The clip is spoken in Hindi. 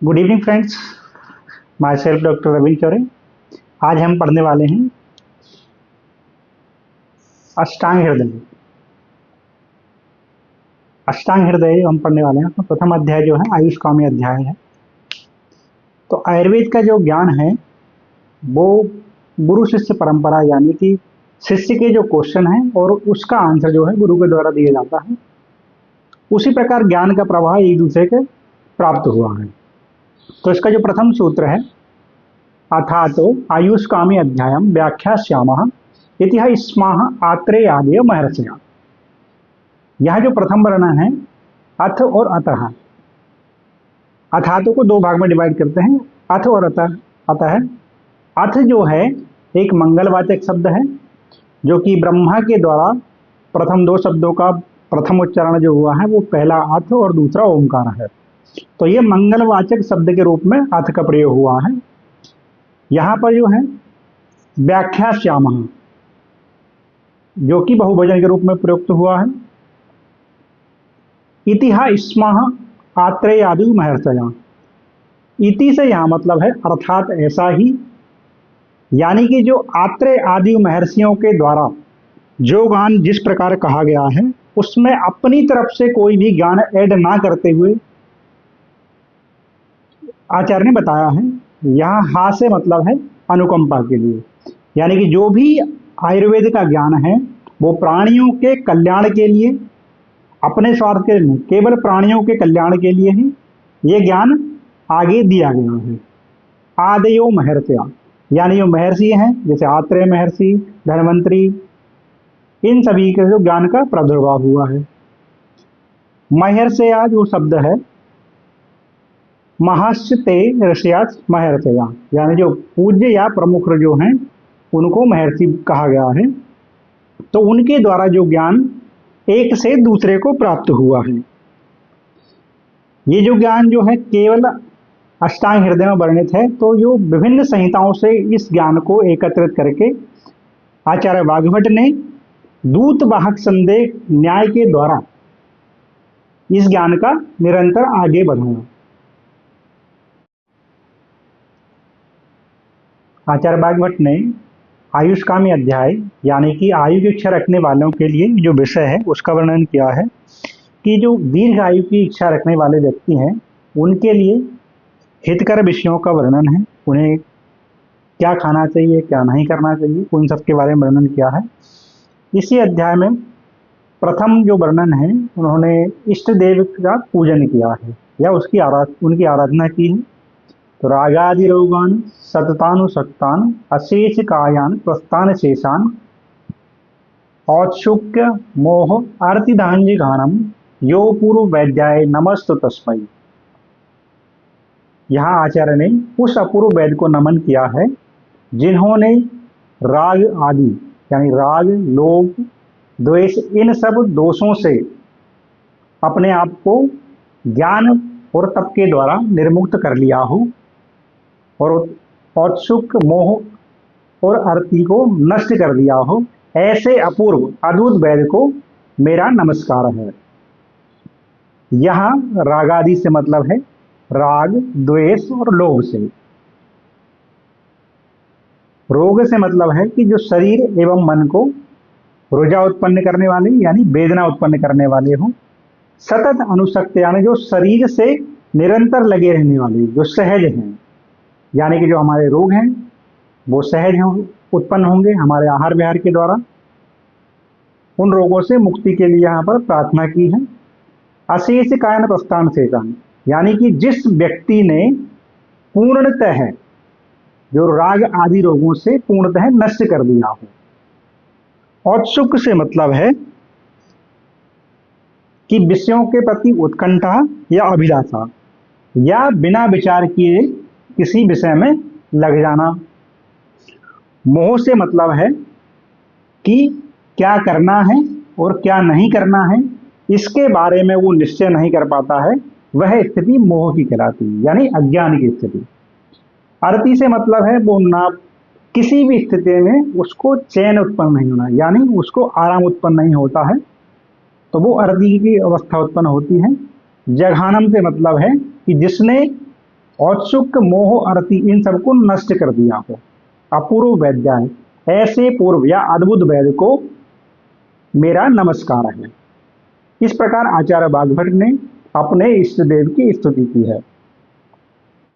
Good evening friends. My self doctor Ravindra Chaure. आज हम पढ़ने वाले हैं अष्टांग हृदय। अष्टांग हृदय हम पढ़ने वाले हैं। तो प्रथम अध्याय जो है आयुष कामी अध्याय है। तो आयुर्वेद का जो ज्ञान है वो गुरु शिष्य परंपरा, यानी कि शिष्य के जो क्वेश्चन है और उसका आंसर जो है गुरु के द्वारा दिया जाता है। उसी प्रकार ज्ञान का प्रवाह एक दूसरे के प्राप्त हुआ है। तो इसका जो प्रथम सूत्र है, अथा तो आयुष कामी अध्यायम व्याख्यास्यामः इति स्माह आत्रेयादय महर्षिया। यह जो प्रथम वर्णन है अथ और अतः, अथातो को दो भाग में डिवाइड करते हैं, अथ और अतः। अतः अथ जो है एक मंगलवाचक शब्द है, जो कि ब्रह्मा के द्वारा प्रथम दो शब्दों का प्रथम उच्चारण जो हुआ है वो पहला अथ और दूसरा ओंकार है। तो ये मंगलवाचक शब्द के रूप में अथ का प्रयोग हुआ है। यहाँ पर जो है व्याख्यास्यामः, जो कि बहुवचन के रूप में प्रयुक्त हुआ है। इतिहा स्मः आत्रेयादि महर्षया। इति से यहाँ मतलब है अर्थात ऐसा ही, यानी कि जो आत्रेय आदि महर्षियों के द्वारा जो ज्ञान जिस प्रकार कहा गया है उसमें अपनी तरफ से कोई भी ज्ञान ऐड ना करते हुए आचार्य ने बताया है। यहाँ हा से मतलब है अनुकंपा के लिए, यानी कि जो भी आयुर्वेद का ज्ञान है वो प्राणियों के कल्याण के लिए, अपने स्वार्थ के लिए नहीं, केवल प्राणियों के कल्याण के लिए ही ये ज्ञान आगे दिया गया है। आदयो महर्षिया, यानी जो महर्षि हैं जैसे आत्रेय महर्षि, धन्वंतरी, इन सभी के जो ज्ञान का प्रादुर्भाव हुआ है। महर्षया जो शब्द है, महर्षते ऋषयास महर्षया, यानी जो पूज्य या प्रमुख जो हैं उनको महर्षि कहा गया है। तो उनके द्वारा जो ज्ञान एक से दूसरे को प्राप्त हुआ है, ये जो ज्ञान जो है केवल अष्टांग हृदय में वर्णित है। तो जो विभिन्न संहिताओं से इस ज्ञान को एकत्रित करके आचार्य वाग्भट ने दूत वाहक संदेह न्याय के द्वारा इस ज्ञान का निरंतर आगे बढ़ाया। आचार्य वाग्भट ने आयुष्कामी अध्याय, यानी कि आयु की इच्छा रखने वालों के लिए जो विषय है उसका वर्णन किया है कि जो दीर्घ आयु की इच्छा रखने वाले व्यक्ति हैं उनके लिए हितकर विषयों का वर्णन है। उन्हें क्या खाना चाहिए, क्या नहीं करना चाहिए, उन सब के बारे में वर्णन किया है। इसी अध्याय में प्रथम जो वर्णन है, उन्होंने इष्ट देव का पूजन किया है या उनकी आराधना की है। तो रागादि रोगान सततानुसक्तान अशेष कायान प्रस्थान शेषान औत्सुक्य मोह आर्तिदांज गानम यो पूर्व वैद्याय नमस्तु तस्मै। यहाँ आचार्य ने उस अपूर्व वैद्य को नमन किया है जिन्होंने राग आदि, यानी राग, लोभ, द्वेष, इन सब दोषों से अपने आप को ज्ञान और तप के द्वारा निर्मुक्त कर लिया हो और औत्सुक, मोह और अर्ति को नष्ट कर दिया हो, ऐसे अपूर्व अद्भुत वैद्य को मेरा नमस्कार है। यहाँ रागादि से मतलब है राग, द्वेष और लोभ से। रोग से मतलब है कि जो शरीर एवं मन को रुझा उत्पन्न करने वाले, यानी वेदना उत्पन्न करने वाले हो। सतत अनुसक्त, यानी जो शरीर से निरंतर लगे रहने वाले, जो सहज हैं, यानी कि जो हमारे रोग हैं वो सहज उत्पन्न होंगे हमारे आहार विहार के द्वारा। उन रोगों से मुक्ति के लिए यहाँ पर प्रार्थना की है। अशेष कायन प्रस्थान शेषान, यानी कि जिस व्यक्ति ने पूर्णतः जो राग आदि रोगों से पूर्णतः नष्ट कर दिया हो। औत्सुक से मतलब है कि विषयों के प्रति उत्कंठा या अभिलाषा, या बिना विचार किए किसी विषय में लग जाना। मोह से मतलब है कि क्या करना है और क्या नहीं करना है इसके बारे में वो निश्चय नहीं कर पाता है, वह स्थिति मोह की कहलाती है, यानी अज्ञान की स्थिति। अर्ति से मतलब है वो ना किसी भी स्थिति में उसको चैन उत्पन्न नहीं होना, यानी उसको आराम उत्पन्न नहीं होता है, तो वो अर्ति की अवस्था उत्पन्न होती है। जघानम से मतलब है कि जिसने औत्सुक मोह अरति इन सबको नष्ट कर दिया हो। अपूर्व वैद्याय, ऐसे पूर्व या अद्भुत वैद्य को मेरा नमस्कार है। इस प्रकार आचार्य बागभट्ट ने अपने इष्ट देव की स्तुति की है।